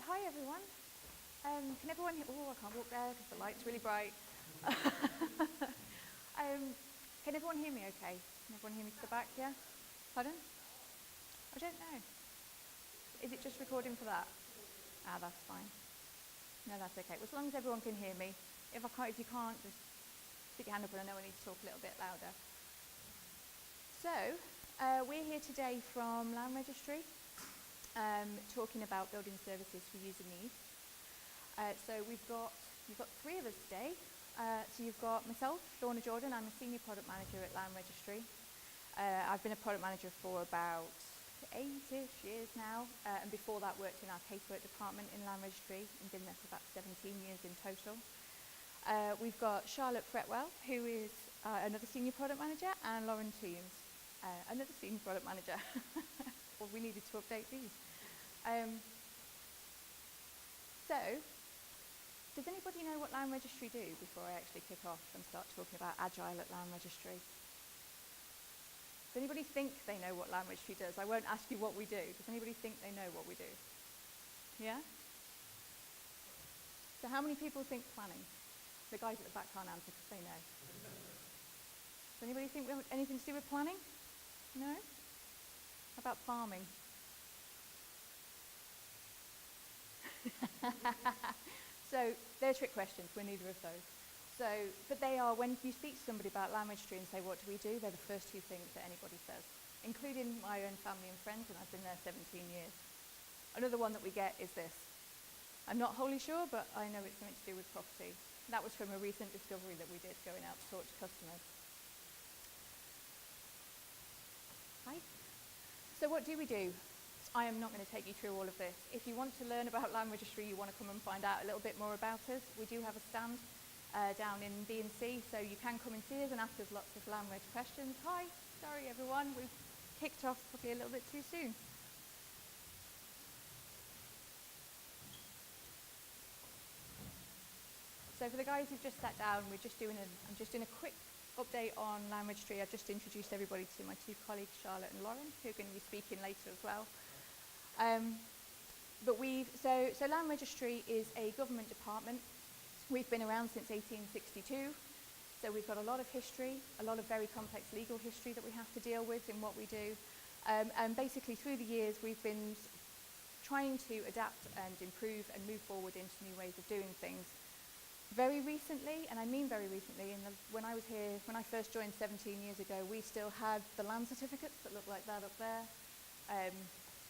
hi everyone. Can everyone hear? Oh, I can't walk there because the light's really bright. Can everyone hear me okay? Can everyone hear me to the back, yeah? Pardon? I don't know. Is it just recording for that? Ah, that's fine. No, that's okay. Well, as long as everyone can hear me. If you can't, just stick your hand up and I know I need to talk a little bit louder. So, we're here today from Land Registry, talking about building services for user needs. So you've got three of us today. So you've got myself, Lorna Jordan. I'm a senior product manager at Land Registry. I've been a product manager for about 8-ish years now, and before that worked in our casework department in Land Registry and been there for about 17 years in total. We've got Charlotte Fretwell, who is another senior product manager, and Lauren Toombs, another senior product manager. Well, we needed to update these. So, does anybody know what Land Registry do before I actually kick off and start talking about Agile at Land Registry? Does anybody think they know what Land Registry does? I won't ask you what we do. Does anybody think they know what we do? Yeah? So how many people think planning? The guys at the back can't answer because they know. Does anybody think we have anything to do with planning? No? How about farming? So they're trick questions, we're neither of those. So, but they are, when you speak to somebody about Land Registry and say, what do we do? They're the first two things that anybody says, including my own family and friends, and I've been there 17 years. Another one that we get is this. I'm not wholly sure, but I know it's something to do with property. That was from a recent discovery that we did going out to talk to customers. Hi. So what do we do? I am not going to take you through all of this. If you want to learn about Land Registry, you want to come and find out a little bit more about us, we do have a stand down in B&C, so you can come and see us and ask us lots of Land Reg questions. Hi, sorry everyone, we've kicked off probably a little bit too soon. So for the guys who've just sat down, I'm just doing a quick update on Land Registry. I've just introduced everybody to my two colleagues, Charlotte and Lauren, who are going to be speaking later as well. So Land Registry is a government department. We've been around since 1862, so we've got a lot of history, a lot of very complex legal history that we have to deal with in what we do. And basically through the years we've been trying to adapt and improve and move forward into new ways of doing things. Very recently, and I mean very recently, when I was here, when I first joined 17 years ago, we still had the land certificates that look like that up there.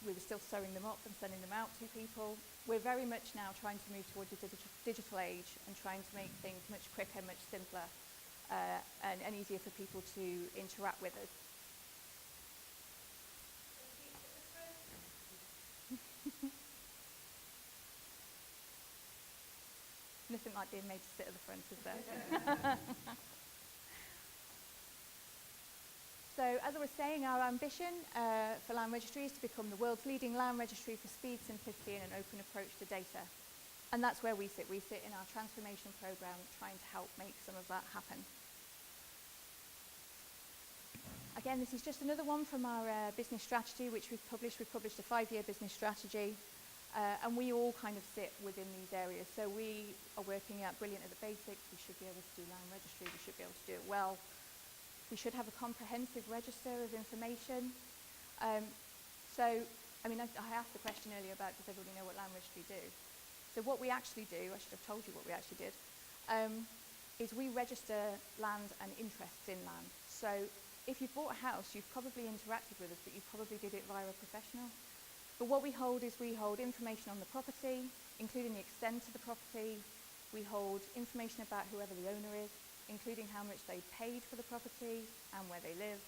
We were still sewing them up and sending them out to people. We're very much now trying to move towards a digital age and trying to make things much quicker, much simpler, and easier for people to interact with us. Nothing like being made to sit at the front, is there? So, as I was saying, our ambition for Land Registry is to become the world's leading land registry for speed, simplicity and an open approach to data. And that's where we sit. We sit in our transformation programme trying to help make some of that happen. Again, this is just another one from our business strategy, which we've published. We've published a 5-year business strategy. And we all kind of sit within these areas. So we are working out brilliant at the basics. We should be able to do land registry. We should be able to do it well. We should have a comprehensive register of information. I asked the question earlier about does everybody know what Land Registry do? So what we actually do, I should have told you what we actually did, is we register land and interests in land. So if you've bought a house, you've probably interacted with us, but you probably did it via a professional. But what we hold is we hold information on the property, including the extent of the property. We hold information about whoever the owner is, including how much they paid for the property and where they live.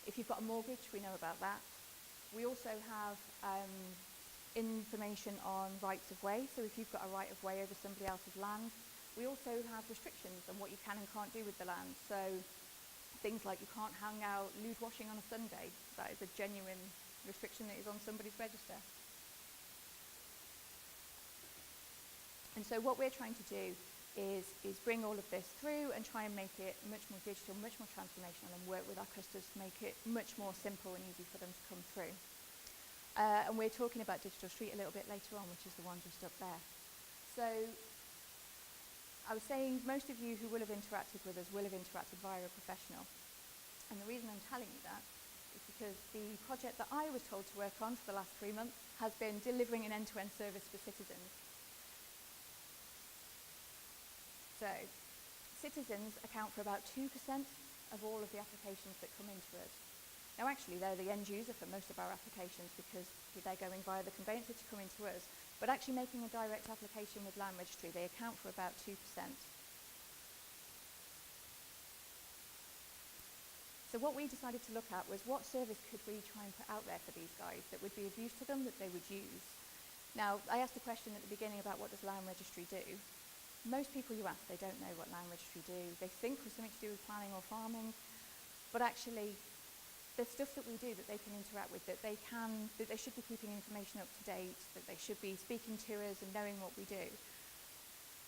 If you've got a mortgage, we know about that. We also have information on rights of way. So if you've got a right of way over somebody else's land, we also have restrictions on what you can and can't do with the land. So things like you can't hang out lewd washing on a Sunday. That is a genuine restriction that is on somebody's register. And so what we're trying to do is bring all of this through and try and make it much more digital, much more transformational, and work with our customers to make it much more simple and easy for them to come through. And we're talking about Digital Street a little bit later on, which is the one just up there. So I was saying most of you who will have interacted with us will have interacted via a professional. And the reason I'm telling you that is because the project that I was told to work on for the last 3 months has been delivering an end-to-end service for citizens. So citizens account for about 2% of all of the applications that come into us. Now actually they're the end user for most of our applications because they're going via the conveyancer to come into us, but actually making a direct application with Land Registry, they account for about 2%. So what we decided to look at was what service could we try and put out there for these guys that would be of use to them, that they would use. Now, I asked a question at the beginning about what does Land Registry do. Most people you ask, they don't know what Land Registry do. They think it was something to do with planning or farming, but actually there's stuff that we do that they can interact with, that they should be keeping information up to date, that they should be speaking to us and knowing what we do.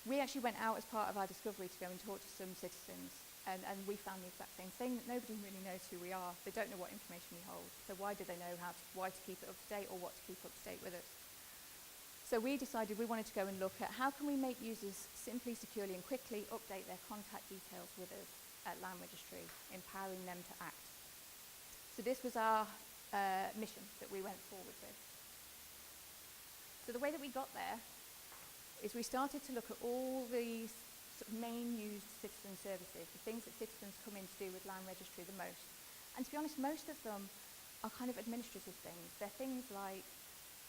We actually went out as part of our discovery to go and talk to some citizens, and we found the exact same thing, that nobody really knows who we are. They don't know what information we hold. So why do they know why to keep it up to date or what to keep up to date with us? So we decided we wanted to go and look at how can we make users simply, securely and quickly update their contact details with us at Land Registry, empowering them to act. So this was our mission that we went forward with. So the way that we got there is we started to look at all these sort of main used citizen services, the things that citizens come in to do with Land Registry the most. And to be honest, most of them are kind of administrative things. They're things like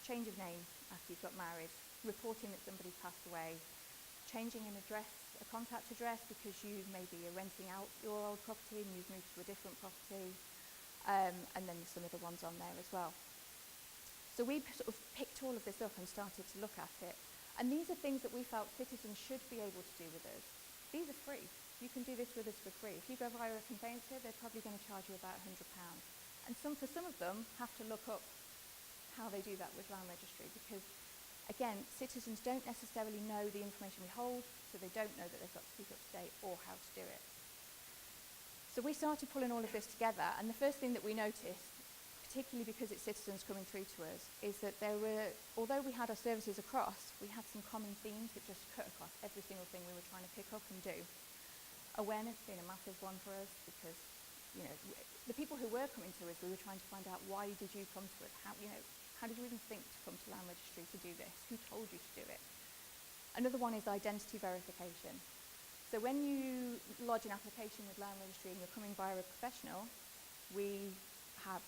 change of name after you've got married, reporting that somebody's passed away, changing an address, a contact address because you maybe are renting out your old property and you've moved to a different property, and then there's some other ones on there as well. So we sort of picked all of this up and started to look at it. And these are things that we felt citizens should be able to do with us. These are free. You can do this with us for free. If you go via a conveyancer, they're probably going to charge you about £100. And for some of them, have to look up how they do that with Land Registry because, again, citizens don't necessarily know the information we hold, so they don't know that they've got to keep up to date or how to do it. So we started pulling all of this together, and the first thing that we noticed, particularly because it's citizens coming through to us, is that although we had our services across, we had some common themes that just cut across every single thing we were trying to pick up and do. Awareness being a massive one for us because, the people who were coming to us, we were trying to find out why did you come to us? How did you even think to come to Land Registry to do this? Who told you to do it? Another one is identity verification. So when you lodge an application with Land Registry and you're coming via a professional, we have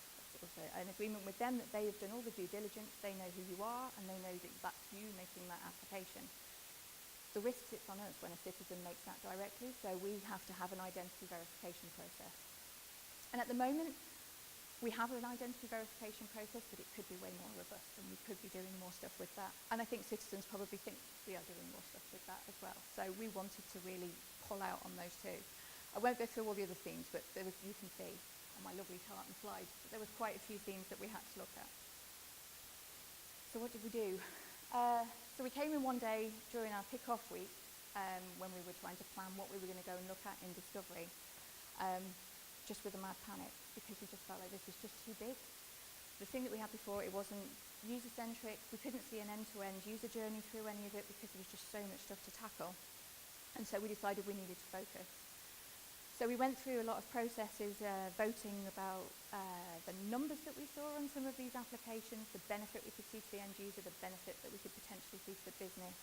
an agreement with them that they have done all the due diligence, they know who you are, and they know that that's you making that application. The risk sits on us when a citizen makes that directly, so we have to have an identity verification process. And at the moment, we have an identity verification process, but it could be way more robust, and we could be doing more stuff with that. And I think citizens probably think we are doing more stuff with that as well. So we wanted to really pull out on those two. I won't go through all the other themes, but you can see on my lovely chart and slides, but there was quite a few themes that we had to look at. So what did we do? So we came in one day during our kick-off week when we were trying to plan what we were going to go and look at in Discovery, just with a mad panic because we just felt like this was just too big. The thing that we had before, it wasn't user-centric. We couldn't see an end-to-end user journey through any of it because there was just so much stuff to tackle. And so we decided we needed to focus. So we went through a lot of processes, voting about the numbers that we saw on some of these applications, the benefit we could see to the end user, the benefit that we could potentially see to the business,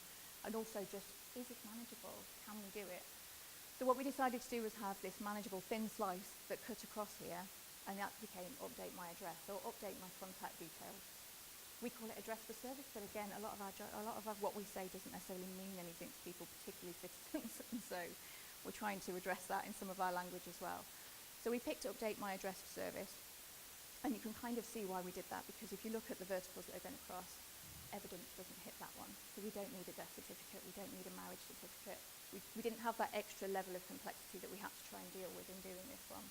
and also just, is it manageable? Can we do it? So what we decided to do was have this manageable thin slice that cut across here, and that became update my address, or update my contact details. We call it address for service, but again, a lot of what we say doesn't necessarily mean anything to people, particularly citizens, and so we're trying to address that in some of our language as well. So we picked update my address for service, and you can kind of see why we did that, because if you look at the verticals that are going across, evidence doesn't hit that one. So we don't need a death certificate, we don't need a marriage certificate. We didn't have that extra level of complexity that we had to try and deal with in doing this one.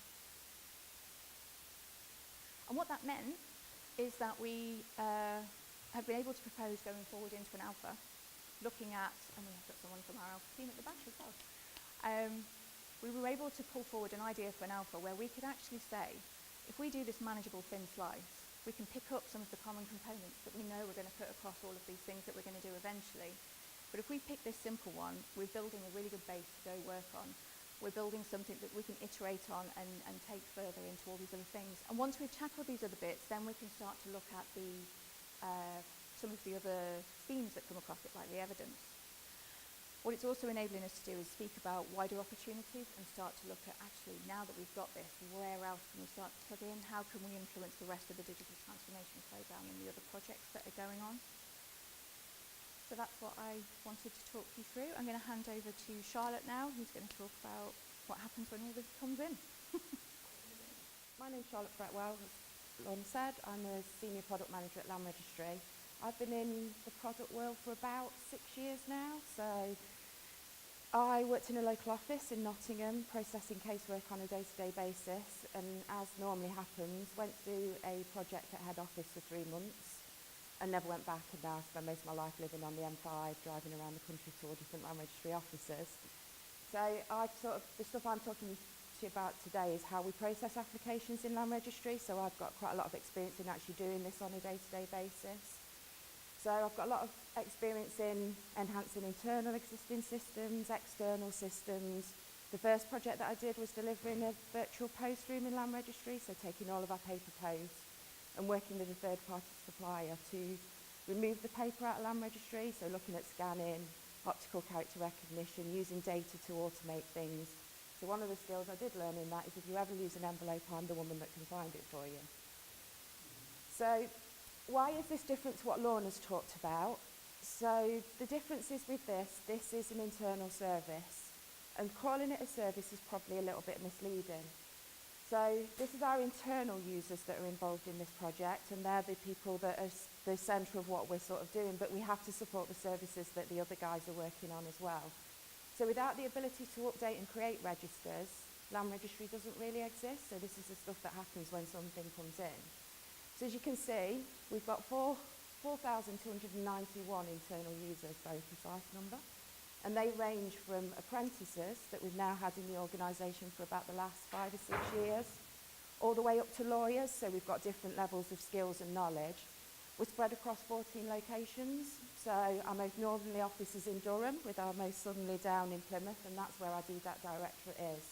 And what that meant is that we have been able to propose going forward into an alpha, looking at, and we have got someone from our alpha team at the back as well, we were able to pull forward an idea for an alpha where we could actually say, if we do this manageable thin slice, we can pick up some of the common components that we know we're going to put across all of these things that we're going to do eventually. But if we pick this simple one, we're building a really good base to go work on. We're building something that we can iterate on and take further into all these other things. And once we've tackled these other bits, then we can start to look at some of the other themes that come across it, like the evidence. What it's also enabling us to do is speak about wider opportunities and start to look at, actually, now that we've got this, where else can we start to plug in? How can we influence the rest of the digital transformation programme and the other projects that are going on? So that's what I wanted to talk you through. I'm going to hand over to Charlotte now, who's going to talk about what happens when all this comes in. My name's Charlotte Fretwell. As Lorna said, I'm a Senior Product Manager at Land Registry. I've been in the product world for about 6 years now. So I worked in a local office in Nottingham, processing casework on a day-to-day basis, and as normally happens, went to do a project at head office for 3 months and never went back, and now I spend most of my life living on the M5, driving around the country to all different land registry offices. So the stuff I'm talking to you about today is how we process applications in land registry, so I've got quite a lot of experience in actually doing this on a day-to-day basis. So I've got a lot of experience in enhancing internal existing systems, external systems. The first project that I did was delivering a virtual post room in land registry, so taking all of our paper posts and working with a third-party supplier to remove the paper out of land registry, so looking at scanning, optical character recognition, using data to automate things. So one of the skills I did learn in that is if you ever lose an envelope, I'm the woman that can find it for you. So why is this different to what Lorna's talked about? So the difference is with this is an internal service, and calling it a service is probably a little bit misleading. So this is our internal users that are involved in this project, and they're the people that are the centre of what we're sort of doing, but we have to support the services that the other guys are working on as well. So without the ability to update and create registers, land registry doesn't really exist, so this is the stuff that happens when something comes in. So as you can see, we've got 4,291 internal users, very precise number, and they range from apprentices that we've now had in the organisation for about the last 5 or 6 years, all the way up to lawyers, so we've got different levels of skills and knowledge. We're spread across 14 locations, so our most northerly office is in Durham, with our most southerly down in Plymouth, and that's where our DDAT directorate is.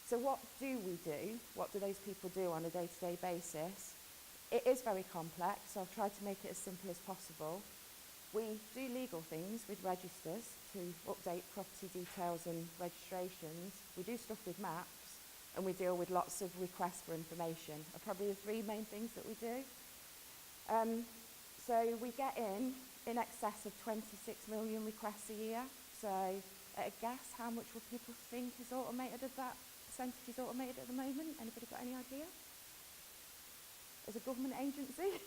So what do we do? What do those people do on a day-to-day basis? It is very complex, so I've tried to make it as simple as possible. We do legal things with registers to update property details and registrations. We do stuff with maps, and we deal with lots of requests for information, are probably the 3 main things that we do. So we get in excess of 26 million requests a year. So at a guess, how much would people think is automated of that percentage is automated at the moment? Anybody got any idea? As a government agency?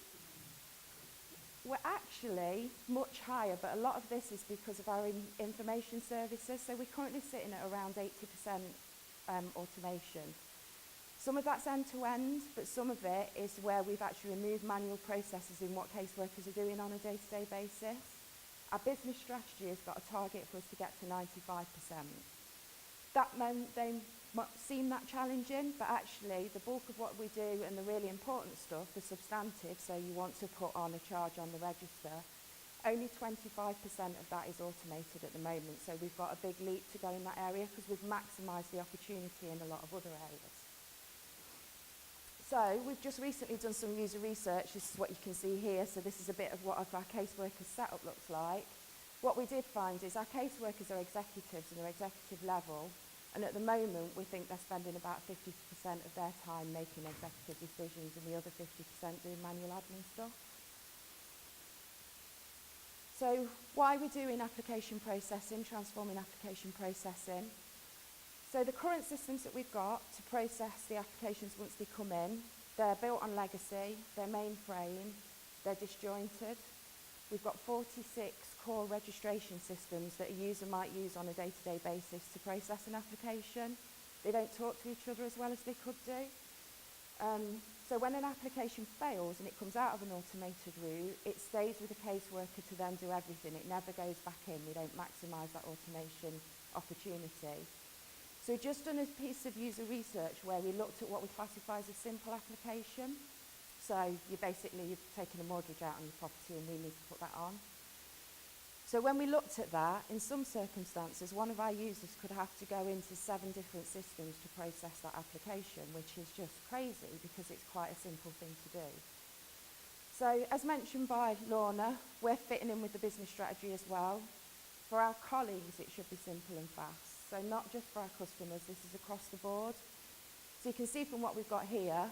We're actually much higher, but a lot of this is because of our information services. So we're currently sitting at around 80% automation. Some of that's end-to-end, but some of it is where we've actually removed manual processes in what caseworkers are doing on a day-to-day basis. Our business strategy has got a target for us to get to 95%. That they might seem that challenging, but actually the bulk of what we do and the really important stuff, the substantive, so you want to put on a charge on the register, only 25% of that is automated at the moment. So we've got a big leap to go in that area because we've maximised the opportunity in a lot of other areas. So we've just recently done some user research. This is what you can see here. So this is a bit of what our caseworkers setup looks like. What we did find is our caseworkers are executives and are executive level. And at the moment, we think they're spending about 50% of their time making executive decisions and the other 50% doing manual admin stuff. So why we're doing application processing, transforming application processing. So the current systems that we've got to process the applications once they come in, they're built on legacy, they're mainframe, they're disjointed. We've got 46 core registration systems that a user might use on a day-to-day basis to process an application. They don't talk to each other as well as they could do. So when an application fails and it comes out of an automated route, it stays with the caseworker to then do everything. It never goes back in. We don't maximise that automation opportunity. So we've just done a piece of user research where we looked at what we classify as a simple application. So you're taking a mortgage out on your property and we need to put that on. So when we looked at that, in some circumstances, one of our users could have to go into 7 different systems to process that application, which is just crazy because it's quite a simple thing to do. So as mentioned by Lorna, we're fitting in with the business strategy as well. For our colleagues, it should be simple and fast. So not just for our customers, this is across the board. So you can see from what we've got here,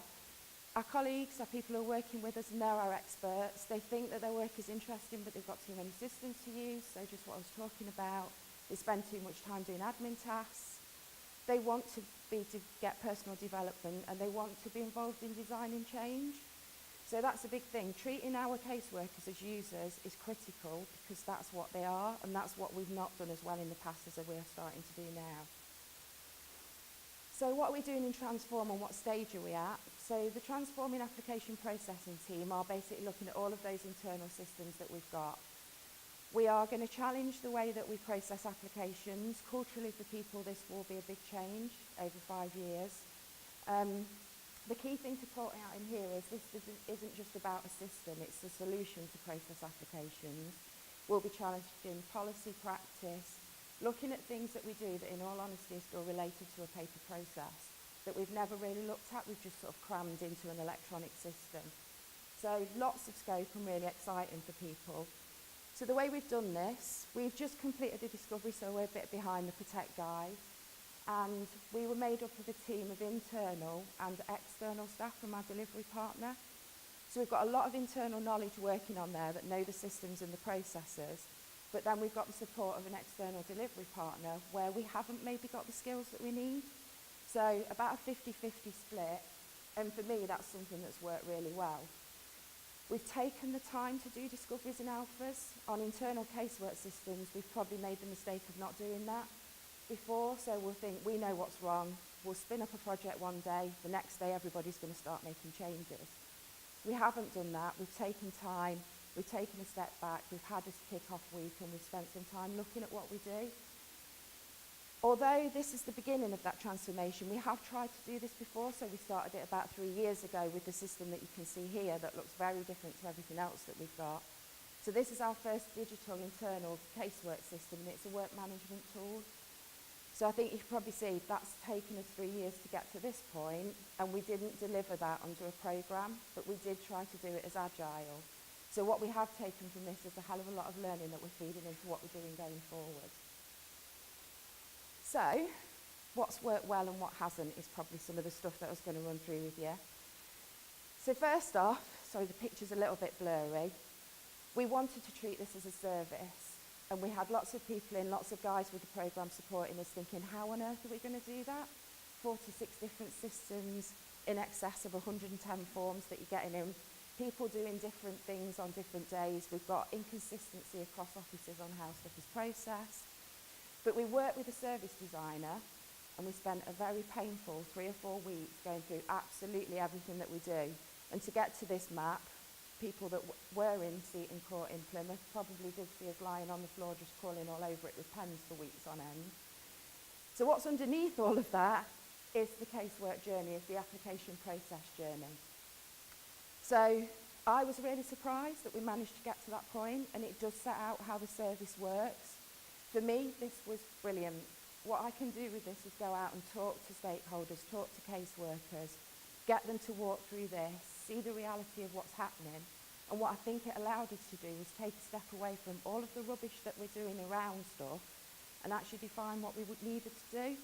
our colleagues, our people who are working with us, and they're our experts. They think that their work is interesting, but they've got too many systems to use, so just what I was talking about. They spend too much time doing admin tasks. They want to get personal development, and they want to be involved in designing change. So that's a big thing. Treating our caseworkers as users is critical because that's what they are, and that's what we've not done as well in the past as we're starting to do now. So what are we doing in Transform and what stage are we at? So the Transforming Application Processing team are basically looking at all of those internal systems that we've got. We are going to challenge the way that we process applications. Culturally for people, this will be a big change over 5 years. The key thing to point out in here is this isn't just about a system, it's the solution to process applications. We'll be challenging policy, practice, looking at things that we do that in all honesty are still related to a paper process that we've never really looked at, we've just sort of crammed into an electronic system. So lots of scope and really exciting for people. So the way we've done this, we've just completed a discovery, so we're a bit behind the Protect guide. And we were made up of a team of internal and external staff from our delivery partner. So we've got a lot of internal knowledge working on there that know the systems and the processes, but then we've got the support of an external delivery partner where we haven't maybe got the skills that we need. So about a 50-50 split, and for me that's something that's worked really well. We've taken the time to do discoveries and alphas. On internal casework systems, we've probably made the mistake of not doing that before, so we'll think we know what's wrong, we'll spin up a project one day, the next day everybody's going to start making changes. We haven't done that, we've taken time, we've taken a step back, we've had a kick-off week and we've spent some time looking at what we do. Although this is the beginning of that transformation, we have tried to do this before, so we started it about 3 years ago with the system that you can see here that looks very different to everything else that we've got. So this is our first digital internal casework system, and it's a work management tool. So I think you can probably see that's taken us 3 years to get to this point, and we didn't deliver that under a programme, but we did try to do it as Agile. So what we have taken from this is a hell of a lot of learning that we're feeding into what we're doing going forward. So, what's worked well and what hasn't is probably some of the stuff that I was going to run through with you. So first off, sorry the picture's a little bit blurry, we wanted to treat this as a service. And we had lots of people in, lots of guys with the programme supporting us thinking, how on earth are we going to do that? 46 different systems, in excess of 110 forms that you're getting in, people doing different things on different days. We've got inconsistency across offices on how stuff is processed. But we worked with a service designer and we spent a very painful 3 or 4 weeks going through absolutely everything that we do. And to get to this map, people that were in seat in court in Plymouth probably did see us lying on the floor just crawling all over it with pens for weeks on end. So what's underneath all of that is the casework journey, is the application process journey. So I was really surprised that we managed to get to that point, and it does set out how the service works. For me, this was brilliant. What I can do with this is go out and talk to stakeholders, talk to caseworkers, get them to walk through this, see the reality of what's happening. And what I think it allowed us to do was take a step away from all of the rubbish that we're doing around stuff and actually define what we needed to do.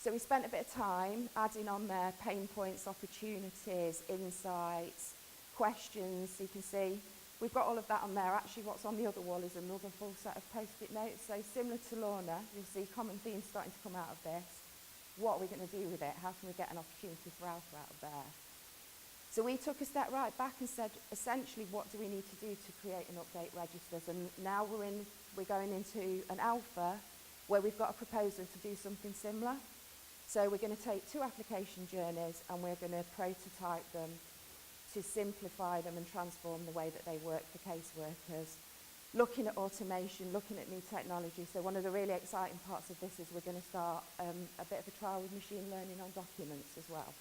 So we spent a bit of time adding on there pain points, opportunities, insights, questions. So you can see we've got all of that on there. Actually, what's on the other wall is another full set of post-it notes. So similar to Lorna, you'll see common themes starting to come out of this. What are we going to do with it? How can we get an opportunity for alpha out of there? So we took a step right back and said, essentially, what do we need to do to create and update registers? And now we're going into an alpha where we've got a proposal to do something similar. So we're going to take 2 application journeys and we're going to prototype them to simplify them and transform the way that they work for caseworkers. Looking at automation, looking at new technology. So one of the really exciting parts of this is we're going to start a bit of a trial with machine learning on documents as well.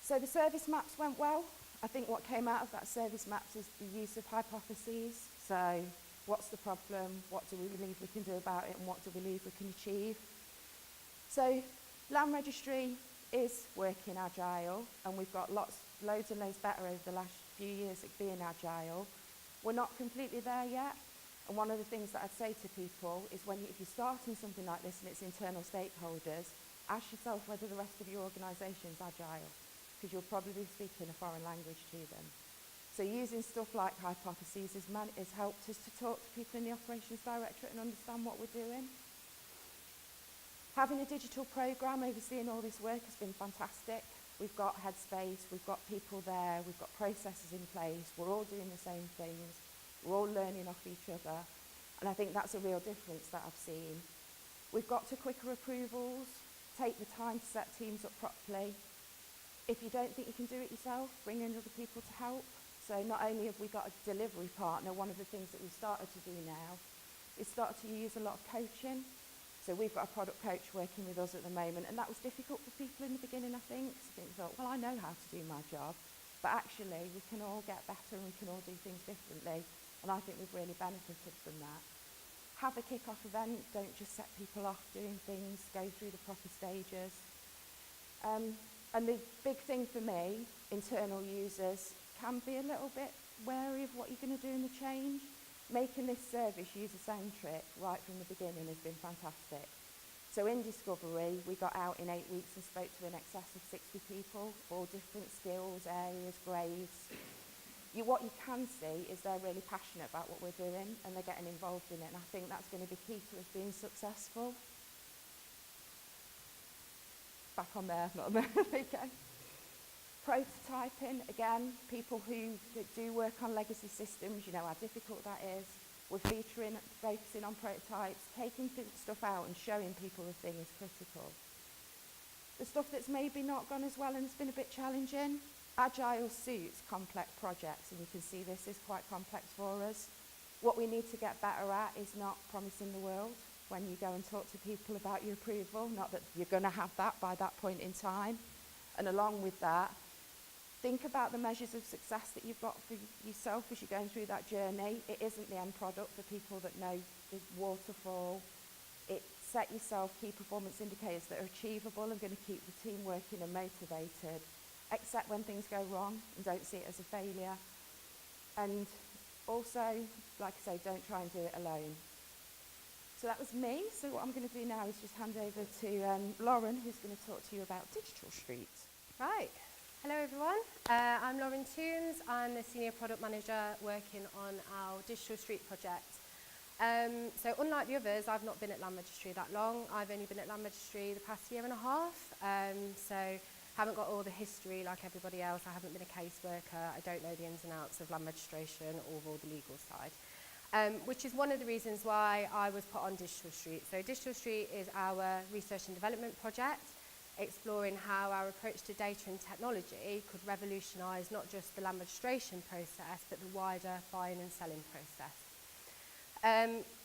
So the service maps went well. I think what came out of that service maps is the use of hypotheses. So what's the problem, what do we believe we can do about it, and what do we believe we can achieve? So Land Registry is working Agile, and we've got loads and loads better over the last few years at being Agile. We're not completely there yet, and one of the things that I'd say to people is if you're starting something like this and it's internal stakeholders, ask yourself whether the rest of your organisation is Agile, because you'll probably be speaking a foreign language to them. So using stuff like hypotheses has helped us to talk to people in the Operations Directorate and understand what we're doing. Having a digital programme overseeing all this work has been fantastic. We've got headspace, we've got people there, we've got processes in place, we're all doing the same things, we're all learning off each other, and I think that's a real difference that I've seen. We've got to quicker approvals, take the time to set teams up properly. If you don't think you can do it yourself, bring in other people to help. So not only have we got a delivery partner, one of the things that we've started to do now is start to use a lot of coaching. So we've got a product coach working with us at the moment, and that was difficult for people in the beginning, I think. So they thought, well, I know how to do my job, but actually we can all get better and we can all do things differently, and I think we've really benefited from that. Have a kick-off event, don't just set people off doing things, go through the proper stages. And the big thing for me, internal users can be a little bit wary of what you're going to do in the change. Making this service user-centric right from the beginning has been fantastic. So in Discovery, we got out in 8 weeks and spoke to in excess of 60 people, all different skills, areas, grades. What you can see is they're really passionate about what we're doing and they're getting involved in it, and I think that's going to be key to us being successful. Back on there, not on there, there you go. Prototyping, again, people who do work on legacy systems, you know how difficult that is. We're focusing on prototypes, taking stuff out and showing people the thing is critical. The stuff that's maybe not gone as well and it's been a bit challenging, Agile suits complex projects, and you can see this is quite complex for us. What we need to get better at is not promising the world when you go and talk to people about your approval, not that you're going to have that by that point in time. And along with that, think about the measures of success that you've got for yourself as you're going through that journey. It isn't the end product for people that know the waterfall. Set yourself key performance indicators that are achievable and going to keep the team working and motivated. Accept when things go wrong and don't see it as a failure. And also, like I say, don't try and do it alone. So that was me. So what I'm going to do now is just hand over to Lauren, who's going to talk to you about Digital Street. Right. Hello everyone. I'm Lauren Toombs. I'm the Senior Product Manager working on our Digital Street project. So unlike the others, I've not been at Land Registry that long. I've only been at Land Registry the past year and a half. So haven't got all the history like everybody else. I haven't been a caseworker. I don't know the ins and outs of land registration or all the legal side. Which is one of the reasons why I was put on Digital Street. So Digital Street is our research and development project, exploring how our approach to data and technology could revolutionise not just the land registration process, but the wider buying and selling process.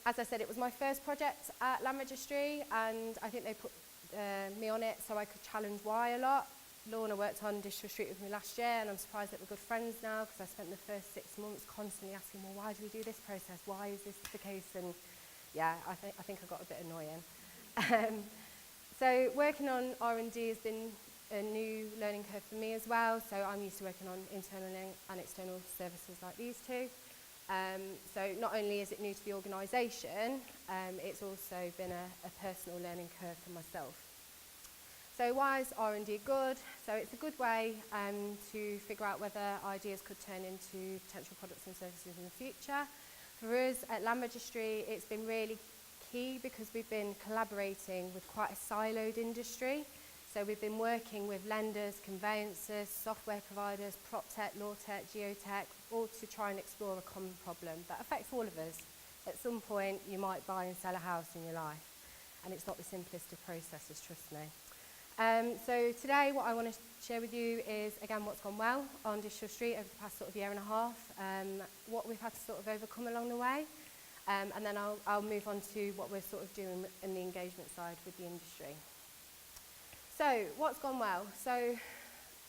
As I said, it was my first project at Land Registry, and I think they put me on it so I could challenge why a lot. Lorna worked on Digital Street with me last year, and I'm surprised that we're good friends now, because I spent the first 6 months constantly asking, well, why do we do this process? Why is this the case? And yeah, I think I got a bit annoying. So working on R&D has been a new learning curve for me as well. So I'm used to working on internal and external services like these two. So not only is it new to the organisation, it's also been a personal learning curve for myself. So why is R&D good? So it's a good way to figure out whether ideas could turn into potential products and services in the future. For us at Land Registry, it's been really key because we've been collaborating with quite a siloed industry. So we've been working with lenders, conveyancers, software providers, PropTech, LawTech, Geotech, all to try and explore a common problem that affects all of us. At some point, you might buy and sell a house in your life, and it's not the simplest of processes, trust me. So today, what I want to share with you is, again, what's gone well on Digital Street over the past sort of year and a half, what we've had to sort of overcome along the way, and then I'll move on to what we're sort of doing in the engagement side with the industry. So, what's gone well? So,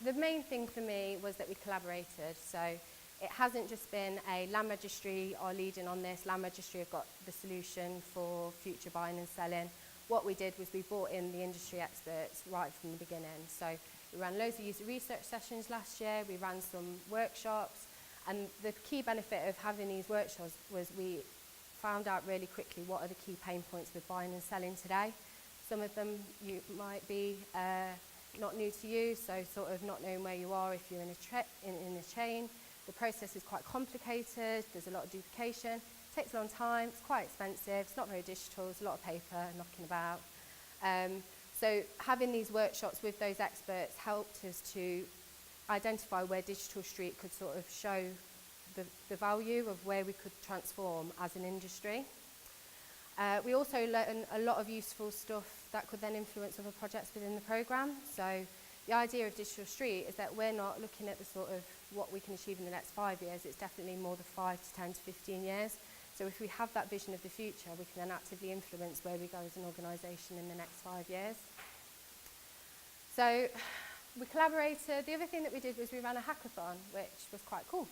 the main thing for me was that we collaborated. So it hasn't just been a land registry are leading on this, land registry have got the solution for future buying and selling. What we did was we brought in the industry experts right from the beginning. So we ran loads of user research sessions last year, we ran some workshops, and the key benefit of having these workshops was we found out really quickly what are the key pain points with buying and selling today. Some of them you might be not new to you, so sort of not knowing where you are if you're in a chain. The process is quite complicated, there's a lot of duplication, it takes a long time, it's quite expensive, it's not very digital, there's a lot of paper knocking about. So having these workshops with those experts helped us to identify where Digital Street could sort of show the value of where we could transform as an industry. We also learned a lot of useful stuff that could then influence other projects within the programme. So the idea of Digital Street is that we're not looking at the sort of what we can achieve in the next 5 years, it's definitely more the 5 to 10 to 15 years. So if we have that vision of the future, we can then actively influence where we go as an organisation in the next 5 years. So we collaborated. The other thing that we did was we ran a hackathon, which was quite cool.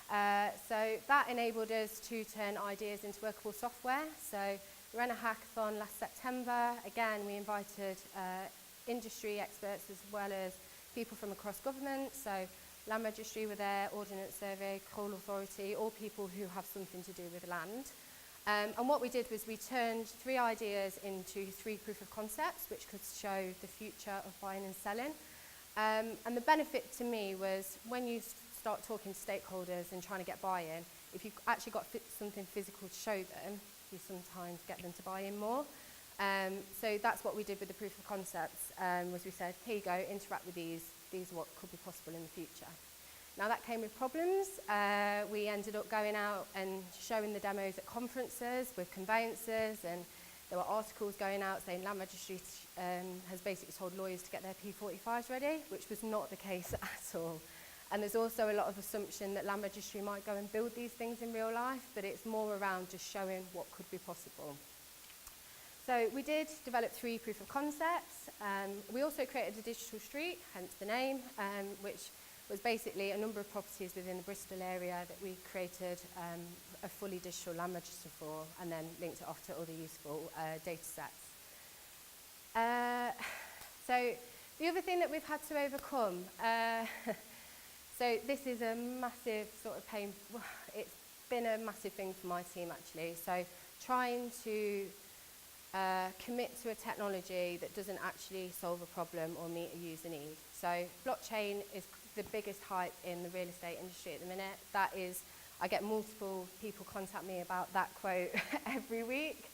So that enabled us to turn ideas into workable software. So we ran a hackathon last September. Again, we invited industry experts as well as people from across government. So Land Registry were there, Ordnance Survey, Coal Authority, all people who have something to do with land. And what we did was we turned 3 ideas into 3 proof of concepts, which could show the future of buying and selling. And the benefit to me was when you start talking to stakeholders and trying to get buy-in, if you've actually got something physical to show them, you sometimes get them to buy in more. So that's what we did with the proof of concepts, was we said, here you go, interact with these are what could be possible in the future. Now that came with problems. We ended up going out and showing the demos at conferences with conveyancers, and there were articles going out saying Land Registry has basically told lawyers to get their P45s ready, which was not the case at all. And there's also a lot of assumption that Land Registry might go and build these things in real life, but it's more around just showing what could be possible. So we did develop 3 proof of concepts. We also created a digital street, hence the name, which was basically a number of properties within the Bristol area that we created a fully digital land register for, and then linked it off to other useful data sets. So the other thing that we've had to overcome, so this is a massive sort of pain, it's been a massive thing for my team actually. So trying to commit to a technology that doesn't actually solve a problem or meet a user need. So blockchain is the biggest hype in the real estate industry at the minute. That is, I get multiple people contact me about that quote every week.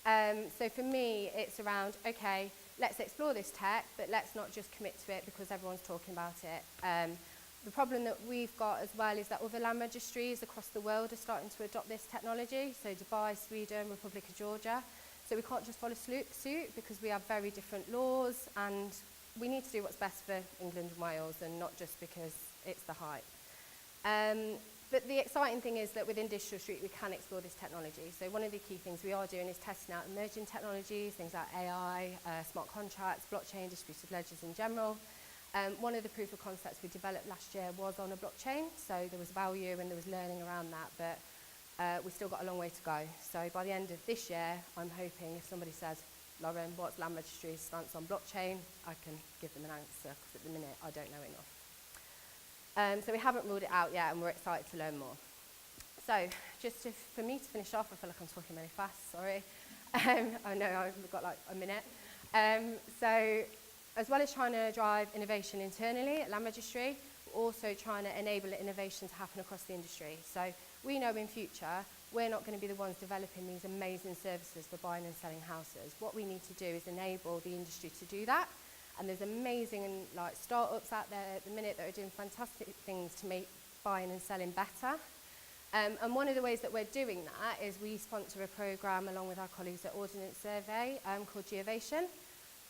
So for me, it's around, okay, let's explore this tech, but let's not just commit to it because everyone's talking about it. The problem that we've got as well is that other land registries across the world are starting to adopt this technology. So Dubai, Sweden, Republic of Georgia. So we can't just follow suit because we have very different laws, and we need to do what's best for England and Wales, and not just because it's the hype. But the exciting thing is that within Digital Street we can explore this technology. So one of the key things we are doing is testing out emerging technologies, things like AI, smart contracts, blockchain, distributed ledgers in general. One of the proof of concepts we developed last year was on a blockchain, so there was value and there was learning around that, but we've still got a long way to go. So by the end of this year, I'm hoping if somebody says, Lauren, what's Land Registry's stance on blockchain? I can give them an answer, because at the minute I don't know enough. So we haven't ruled it out yet, and we're excited to learn more. So just for me to finish off, I feel like I'm talking really fast, sorry. I know I've got like a minute. So as well as trying to drive innovation internally at Land Registry, we're also trying to enable innovation to happen across the industry. So we know in future, we're not going to be the ones developing these amazing services for buying and selling houses. What we need to do is enable the industry to do that. And there's amazing like startups out there at the minute that are doing fantastic things to make buying and selling better. And one of the ways that we're doing that is we sponsor a programme along with our colleagues at Ordnance Survey called Geovation.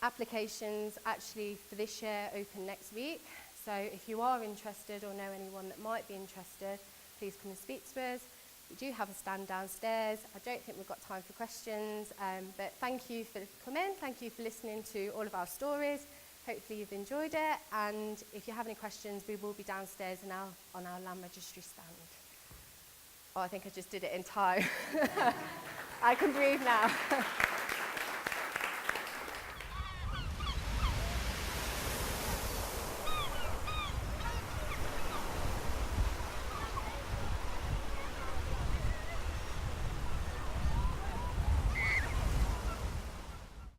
Applications actually for this year open next week. So if you are interested or know anyone that might be interested, please come and speak to us. We do have a stand downstairs. I don't think we've got time for questions, but thank you for coming. Thank you for listening to all of our stories. Hopefully you've enjoyed it, and if you have any questions, we will be downstairs now on our Land Registry stand. Oh, I think I just did it in time. I can breathe now.